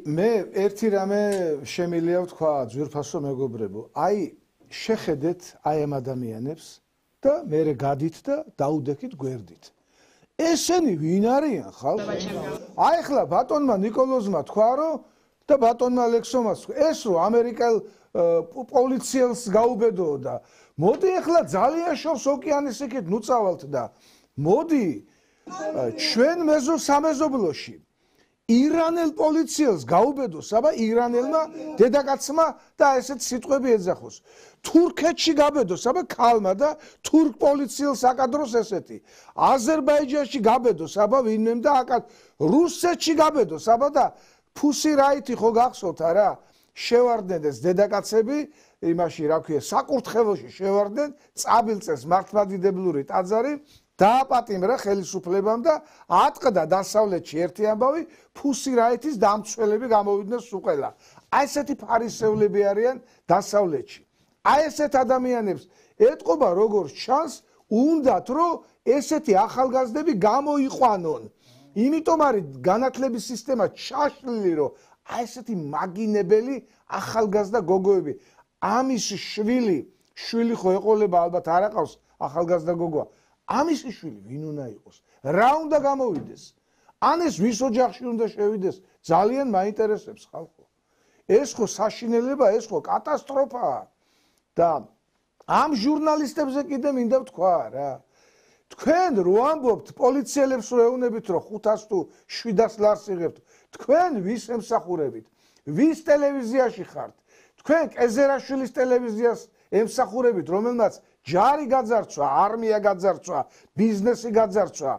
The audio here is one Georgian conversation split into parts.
მე ერთი რამე შემიძლია ვთქვა ძვირფასო მეგობრებო, აი შეხედეთ აი ამ ადამიანებს და მერე გადით და დაუდექით გვერდით. ესენი ვინ არიან ხალხო? აი ხლა ბატონმა ნიკოლოზმა თქვა რომ და ბატონმა ალექსომაც ეს რომ ამერიკელ პოლიციელს გაუბედო და მოდი ახლა ძალიან შორს ოკეანის იქით ნუწავალთ და მოდი ჩვენ მეზოსამეზობლოში ირანელ პოლიციელს გაუბედოს, აბა ირანელმა დედაკაცმა და ესეთ სიტყვები ეძახოს. თურქეთში გაბედოს, აბა ქალმა და თურქ პოლიციელს აკადროს ესეთი. აზერბაიჯანში გაბედოს, აბა ვინმემ და რუსეთში გაბედოს, აბა და ფუსი რაითი ხო გახსოვთ არა? შევარდნენ ეს დედაკაცები იმაში რა ქვია, საკურთხეველში შევარდნენ, წაბილწეს მართლმადიდებლური ტაძარი დააპატიმრა ხელისუფლებამ და ატყდა დასავლეთში ერთი ამბავი ფუსი რაითის დამცველები გამოვიდნენ სუყელა. აი ესეთი ფარისევლები არიან დასავლეთში. აი ესეთ ადამიანებს ეტყობა როგორც ჩანს, უნდათ რომ ესეთი ახალგაზრდები გამოიყვანონ. იმიტომ არის განათლების სისტემა ჩაშლილი, რომ აი ესეთი მაგინებელი ახალგაზრდა გოგოები. ამის შვილი ხო ეყოლება ალბათ არ აყავს ახალგაზრდა გოგოა. ამის შვილი ვინ უნდა იყოს? რა უნდა გამოვიდეს? ან ეს ვის ოჯახში უნდა შევიდეს? ძალიან მაინტერესებს ხალხო. ეს ხო საშინელება, ეს ხო კატასტროფაა. და ამ ჟურნალისტებზე კიდე მინდა ვთქვა რა. თქვენ რო ამბობთ პოლიციელებს რო ეუბნებით რომ 500 თუ 700 ლარს იღებთ, თქვენ ვის ემსახურებით? ვის ტელევიზიაში ხართ? თქვენ კეზერაშვილის ტელევიზიას ემსახურებით, რომელმაც ჯარი გაძარცვა, არმია გაძარცვა, ბიზნესი გაძარცვა,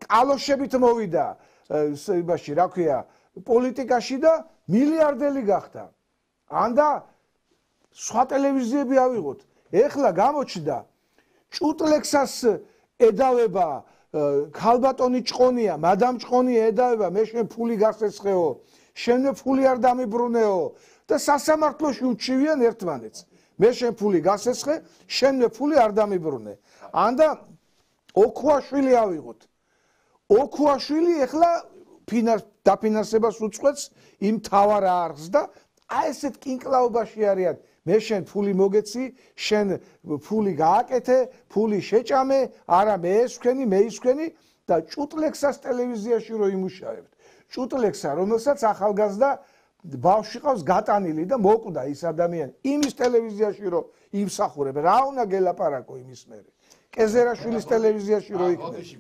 კალოშებით მოვიდა იმაში, რა ქვია, პოლიტიკაში და მილიარდელი გახდა. ანდა სხვა ტელევიზიები ავიღოთ. ეხლა გამოჩნდა ჭუტლექსას ედავება ქალბატონი ჭყონია, მადამ ჭყონია ედავება, მე შენ ფული გასესხეო, შენ ფული არ დამიბრუნეო და სასამართლოში უჩივიან ერთმანეთს. მე შენ ფული გასესხე, შენ ფული არ დამიბრუნე. ანდა ოქუაშვილი ავიღოთ. ოქუაშვილი ეხლა დაფინანსებას უწყვეტს იმ თავარ არხს და აი ესეთ კინკლაობაში არიან. მე შენ ფული მოგეცი, შენ ფული გააკეთე, ფული შეჭამე, არა მე ეს ვქენი, მე ის ვქენი და ჭუტლექსას ტელევიზიაში რო იმუშავებთ. ჭუტლექსა, რომელსაც ახალგაზრდა ბავშვი ყავს გატანილი და მოკვდა ის ადამიანი იმის ტელევიზიაში რო იმსახურებ, რა უნდა გელაპარაკო იმის მერე. კეზერაშვილის ტელევიზიაში რო იქნება.